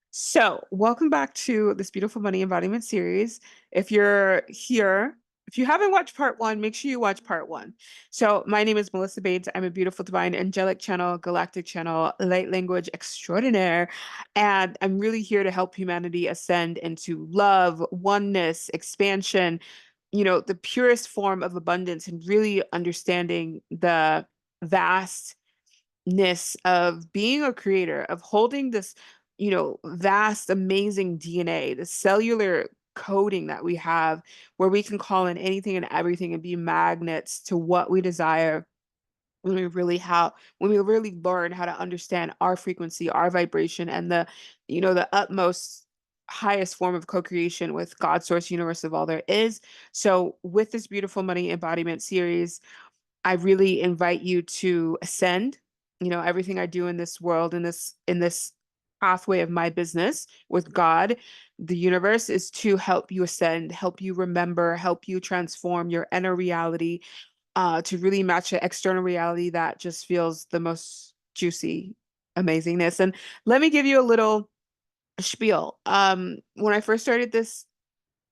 So, welcome back to this beautiful money embodiment series. If you're here, if you haven't watched part one, make sure you watch part one. So, my name is Melissa Bates. I'm a beautiful, divine, angelic channel, galactic channel, light language extraordinaire. And I'm really here to help humanity ascend into love, oneness, expansion, the purest form of abundance, and really understanding the vast of being a creator, of holding this, vast, amazing DNA, the cellular coding that we have, where we can call in anything and everything and be magnets to what we desire when we really learn how to understand our frequency, our vibration, and the utmost highest form of co-creation with God, source, universe of all there is. So with this beautiful money embodiment series, I really invite you to ascend. Everything I do in this world, in this pathway of my business with God, the universe, is to help you ascend, help you remember, help you transform your inner reality, to really match the external reality that just feels the most juicy amazingness. And let me give you a little spiel. When I first started this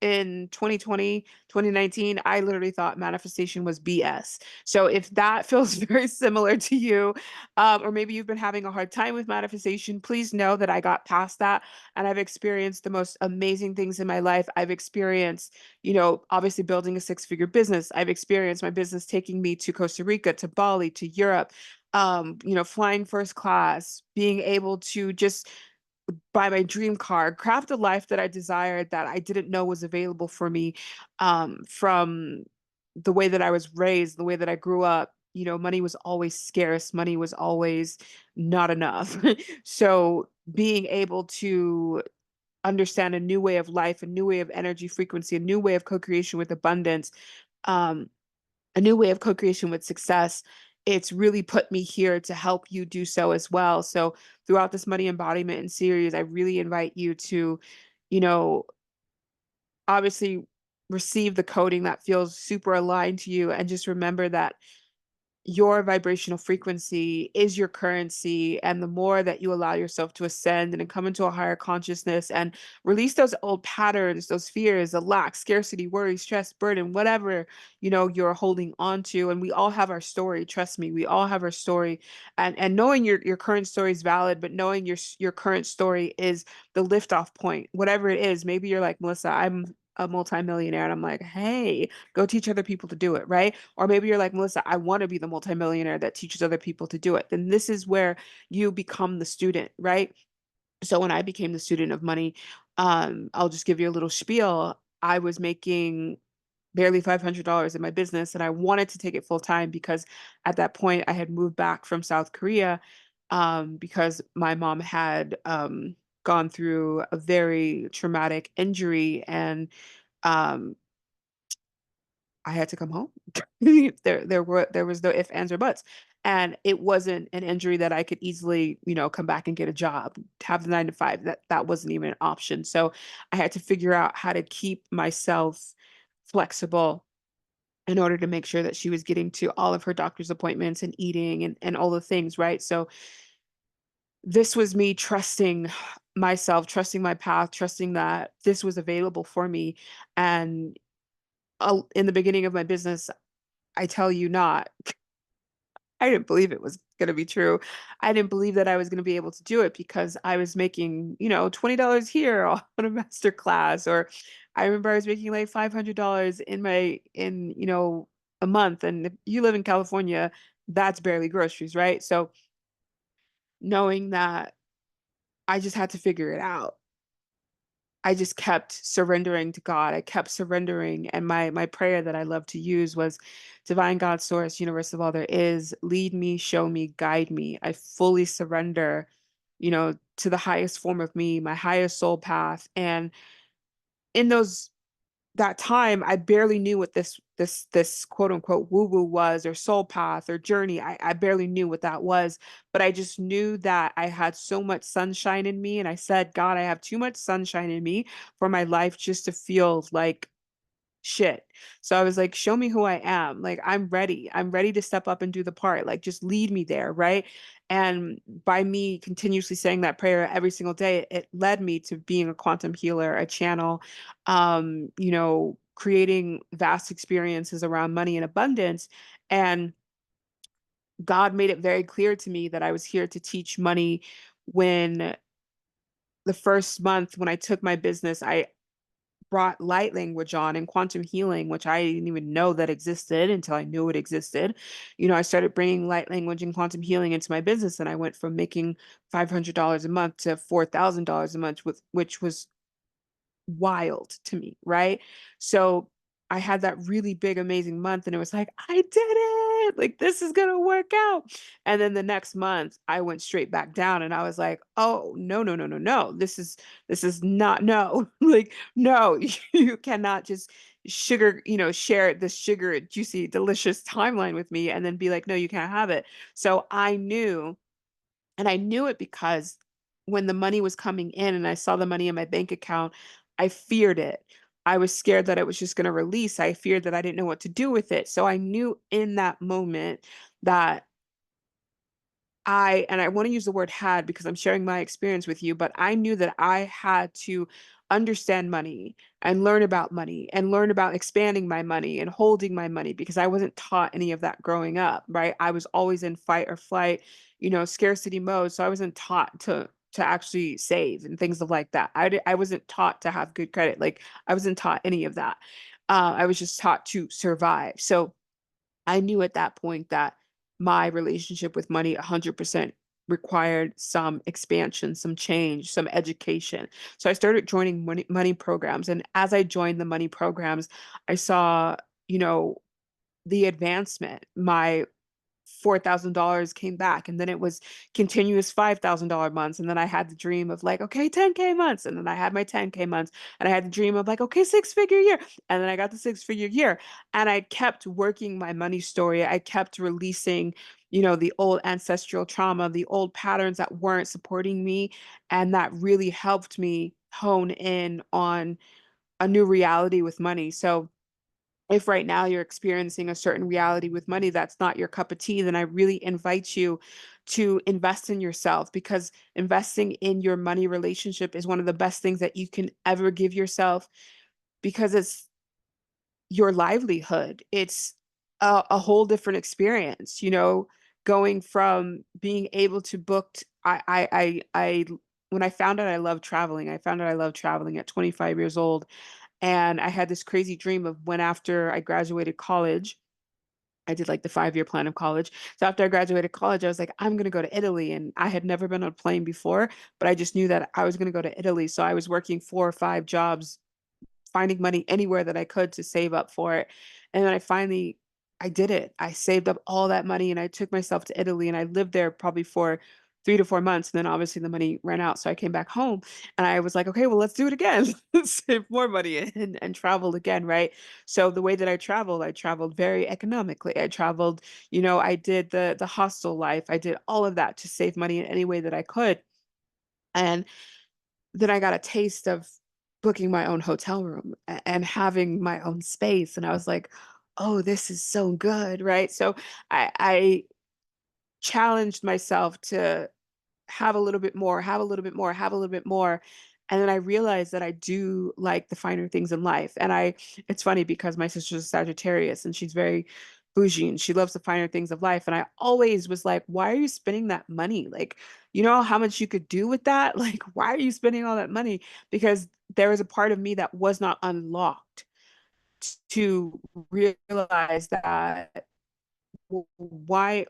in 2020, 2019, I literally thought manifestation was BS. So if that feels very similar to you, or maybe you've been having a hard time with manifestation, please know that I got past that and I've experienced the most amazing things in my life. I've experienced, obviously building a six-figure business. I've experienced my business taking me to Costa Rica, to Bali, to Europe, flying first class, being able to just buy my dream car, craft a life that I desired that I didn't know was available for me, from the way that I was raised, the way that I grew up. Money was always scarce, money was always not enough. So being able to understand a new way of life, a new way of energy frequency, a new way of co-creation with abundance, um, a new way of co-creation with success, it's really put me here to help you do so as well. So throughout this money embodiment and series, I really invite you to, you know, obviously receive the coding that feels super aligned to you, and just remember that your vibrational frequency is your currency. And the more that you allow yourself to ascend and come into a higher consciousness and release those old patterns, those fears, the lack, scarcity, worry, stress, burden, whatever, you're holding on to. And we all have our story. Trust me, we all have our story. And knowing your current story is valid, but knowing your current story is the liftoff point, whatever it is. Maybe you're like, Melissa, I'm a multimillionaire. And I'm like, hey, go teach other people to do it, right? Or maybe you're like, Melissa, I want to be the multimillionaire that teaches other people to do it. Then this is where you become the student, right? So when I became the student of money, I'll just give you a little spiel. I was making barely $500 in my business, and I wanted to take it full time because at that point I had moved back from South Korea, because my mom had gone through a very traumatic injury, and um, I had to come home. There was no ifs, ands, or buts. And it wasn't an injury that I could easily, come back and get a job, have the 9 to 5. That wasn't even an option. So I had to figure out how to keep myself flexible in order to make sure that she was getting to all of her doctor's appointments and eating and all the things, right? So this was me trusting myself, trusting my path, trusting that this was available for me. And in the beginning of my business, I tell you not, I didn't believe it was going to be true. I didn't believe that I was going to be able to do it because I was making, $20 here on a master class, or I remember I was making like $500 a month. And if you live in California, that's barely groceries, right? So knowing that I just had to figure it out, I just kept surrendering to God. I kept surrendering. And my prayer that I love to use was, divine God, source, universe of all there is, lead me, show me, guide me. I fully surrender, to the highest form of me, my highest soul path. And in that time, I barely knew what this quote unquote woo woo was, or soul path, or journey. I barely knew what that was, but I just knew that I had so much sunshine in me. And I said, God, I have too much sunshine in me for my life just to feel like shit. So I was like, show me who I am. Like, I'm ready. I'm ready to step up and do the part. Like, just lead me there, right? And by me continuously saying that prayer every single day, it led me to being a quantum healer, a channel, creating vast experiences around money and abundance. And God made it very clear to me that I was here to teach money. When the first month when I took my business, I brought light language on and quantum healing, which I didn't even know that existed until I knew it existed. I started bringing light language and quantum healing into my business, and I went from making $500 a month to $4,000 a month, which was wild to me, right? So I had that really big, amazing month, and it was like, I did it! Like, this is gonna work out. And then the next month, I went straight back down, and I was like, oh, no, no, no, no, no. This is not, no. Like, no, you cannot just share this sugar, juicy, delicious timeline with me and then be like, no, you can't have it. So I knew, and I knew it because when the money was coming in and I saw the money in my bank account, I feared it. I was scared that it was just going to release. I feared that I didn't know what to do with it. So I knew in that moment that and I want to use the word had because I'm sharing my experience with you, but I knew that I had to understand money and learn about money and learn about expanding my money and holding my money because I wasn't taught any of that growing up, right? I was always in fight or flight, scarcity mode. So I wasn't taught to actually save and things of like that. I wasn't taught to have good credit. Like I wasn't taught any of that. I was just taught to survive. So I knew at that point that my relationship with money 100% required some expansion, some change, some education. So I started joining money programs. And as I joined the money programs, I saw, you know, the advancement. My $4,000 came back, and then it was continuous $5,000 months, and then I had the dream of like, okay, 10K months, and then I had my 10K months, and I had the dream of like, okay, six-figure year, and then I got the six-figure year, and I kept working my money story. I kept releasing, the old ancestral trauma, the old patterns that weren't supporting me, and that really helped me hone in on a new reality with money. So if right now you're experiencing a certain reality with money that's not your cup of tea, then I really invite you to invest in yourself, because investing in your money relationship is one of the best things that you can ever give yourself, because it's your livelihood. It's a whole different experience, going from being able to book. When I found out I love traveling, I found out I love traveling at 25 years old. And I had this crazy dream of when after I graduated college, I did like the 5-year plan of college. So after I graduated college, I was like, I'm going to go to Italy. And I had never been on a plane before, but I just knew that I was going to go to Italy. So I was working 4 or 5 jobs, finding money anywhere that I could to save up for it. And then I did it. I saved up all that money and I took myself to Italy, and I lived there probably for 3 to 4 months. And then obviously the money ran out. So I came back home and I was like, okay, well, let's do it again. Save more money and travel again, right? So the way that I traveled very economically. I traveled, I did the hostel life. I did all of that to save money in any way that I could. And then I got a taste of booking my own hotel room and having my own space. And I was like, oh, this is so good, right? So I challenged myself to have a little bit more, have a little bit more, have a little bit more. And then I realized that I do like the finer things in life. It's funny because my sister's a Sagittarius and she's very bougie and she loves the finer things of life. And I always was like, why are you spending that money? Like, you know how much you could do with that? Like, why are you spending all that money? Because there was a part of me that was not unlocked to realize that, why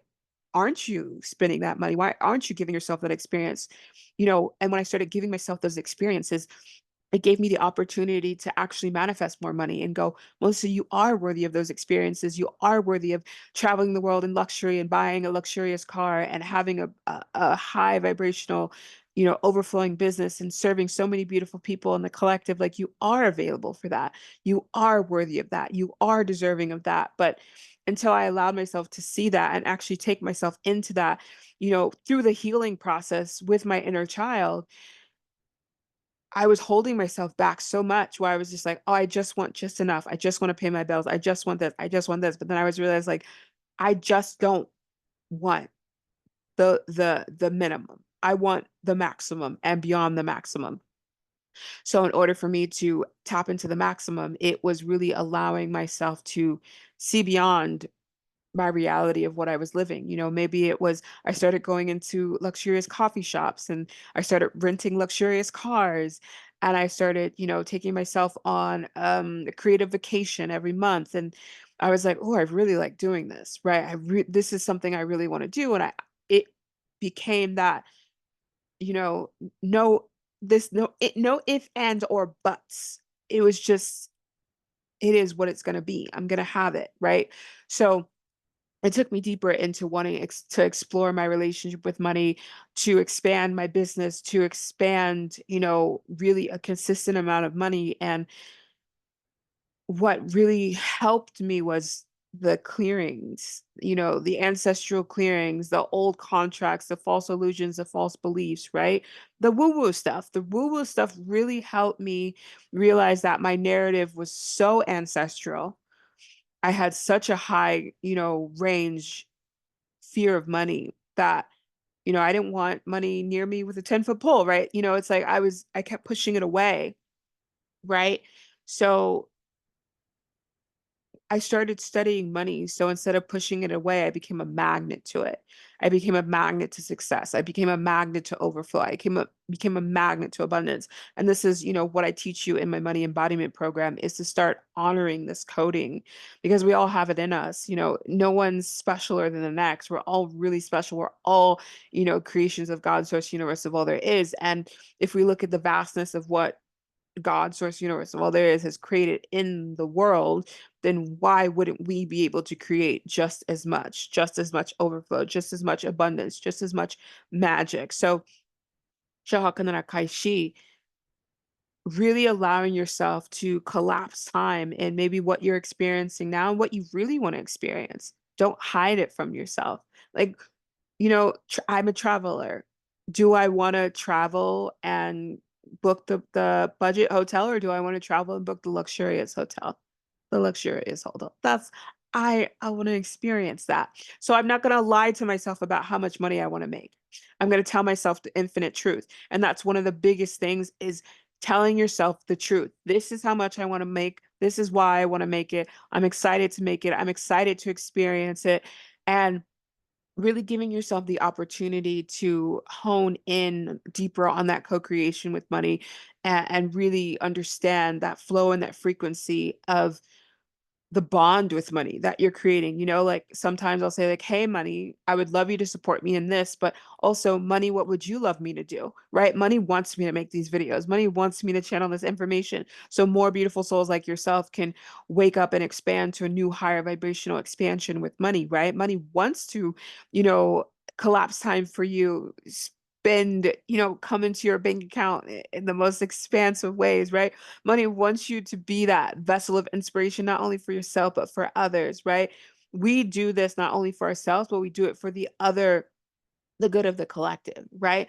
aren't you spending that money? Why aren't you giving yourself that experience? And when I started giving myself those experiences, it gave me the opportunity to actually manifest more money and go, Melissa, you are worthy of those experiences. You are worthy of traveling the world in luxury and buying a luxurious car and having a high vibrational, overflowing business and serving so many beautiful people in the collective. Like, you are available for that. You are worthy of that. You are deserving of that. But until I allowed myself to see that and actually take myself into that, through the healing process with my inner child, I was holding myself back so much where I was just like, oh, I just want just enough. I just want to pay my bills. I just want this. I just want this. But then I was realized like, I just don't want the minimum. I want the maximum and beyond the maximum. So in order for me to tap into the maximum, it was really allowing myself to see beyond my reality of what I was living. You know, maybe it was I started going into luxurious coffee shops and I started renting luxurious cars and I started, taking myself on a creative vacation every month. And I was like, oh, I really like doing this, right? This is something I really want to do. And it became that, you know, no, no if, and, or buts. It was just, it is what it's going to be. I'm going to have it, right? So it took me deeper into wanting to explore my relationship with money, to expand my business, to expand, really a consistent amount of money. And what really helped me was the clearings, the ancestral clearings, the old contracts, the false illusions, the false beliefs, right? The woo-woo stuff. The woo-woo stuff really helped me realize that my narrative was so ancestral. I had such a high, range fear of money that, I didn't want money near me with a 10-foot pole, right? It's like I kept pushing it away, right? So I started studying money. So instead of pushing it away, I became a magnet to it. I became a magnet to success. I became a magnet to overflow. I became a magnet to abundance. And this is, what I teach you in my money embodiment program is to start honoring this coding because we all have it in us. No one's specialer than the next. We're all really special. We're all, creations of God, source, universe of all there is. And if we look at the vastness of what God, source, universe, of all there is has created in the world, then why wouldn't we be able to create just as much overflow, just as much abundance, just as much magic? So, Shahakanara Kaishi, really allowing yourself to collapse time and maybe what you're experiencing now and what you really want to experience. Don't hide it from yourself. Like, I'm a traveler. Do I want to travel and book the budget hotel, or do I want to travel and book the luxurious hotel? The luxurious hotel. I want to experience that. So I'm not going to lie to myself about how much money I want to make. I'm going to tell myself the infinite truth. And that's one of the biggest things is telling yourself the truth. This is how much I want to make. This is why I want to make it. I'm excited to make it. I'm excited to experience it. And really giving yourself the opportunity to hone in deeper on that co-creation with money and really understand that flow and that frequency of the bond with money that you're creating. Like sometimes I'll say like, hey, money, I would love you to support me in this, but also money, what would you love me to do? Right? Money wants me to make these videos. Money wants me to channel this information. So more beautiful souls like yourself can wake up and expand to a new higher vibrational expansion with money, right? Money wants to, you know, collapse time for you, spend, come into your bank account in the most expansive ways, right? Money wants you to be that vessel of inspiration, not only for yourself, but for others, right? We do this not only for ourselves, but we do it for the good of the collective, right?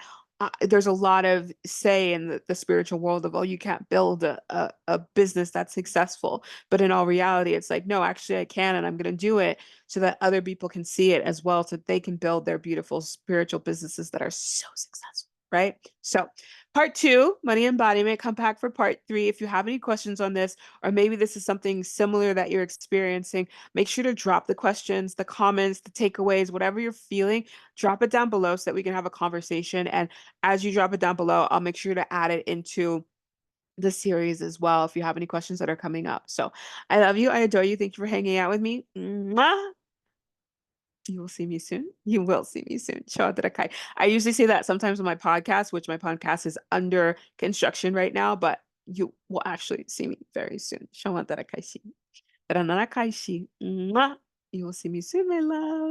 There's a lot of say in the spiritual world of, oh, you can't build a business that's successful. But in all reality, it's like, no, actually, I can, and I'm going to do it so that other people can see it as well, so that they can build their beautiful spiritual businesses that are so successful, right? So, part two, money embodiment, come back for part three. If you have any questions on this, or maybe this is something similar that you're experiencing, make sure to drop the questions, the comments, the takeaways, whatever you're feeling, drop it down below so that we can have a conversation. And as you drop it down below, I'll make sure to add it into the series as well if you have any questions that are coming up. So I love you. I adore you. Thank you for hanging out with me. Mwah! You will see me soon. You will see me soon. Chodarakai. I usually say that sometimes on my podcast, which my podcast is under construction right now, but you will actually see me very soon. Chodarakai. Ranarakai. Mwah! You will see me soon, my love.